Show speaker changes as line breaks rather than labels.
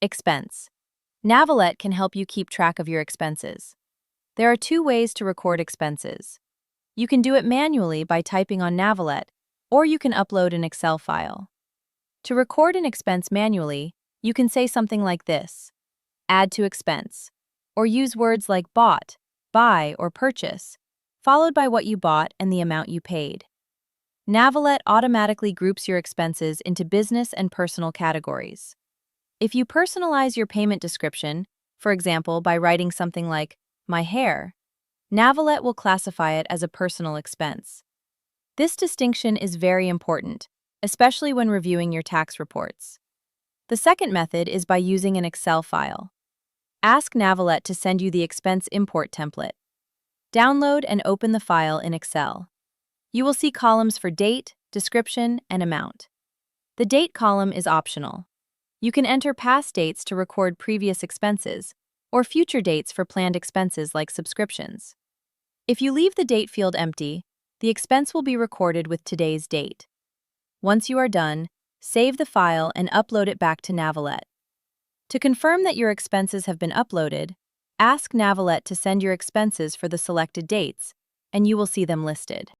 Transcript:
Expense. Navolet can help you keep track of your expenses. There are two ways to record expenses. You can do it manually by typing on Navolet, or you can upload an Excel file. To record an expense manually, you can say something like this: add to expense, or use words like bought, buy, or purchase, followed by what you bought and the amount you paid. Navolet automatically groups your expenses into business and personal categories. If you personalize your payment description, for example by writing something like, my hair, Navolet will classify it as a personal expense. This distinction is very important, especially when reviewing your tax reports. The second method is by using an Excel file. Ask Navolet to send you the expense import template. Download and open the file in Excel. You will see columns for date, description, and amount. The date column is optional. You can enter past dates to record previous expenses, or future dates for planned expenses like subscriptions. If you leave the date field empty, the expense will be recorded with today's date. Once you are done, save the file and upload it back to Navolet. To confirm that your expenses have been uploaded, ask Navolet to send your expenses for the selected dates, and you will see them listed.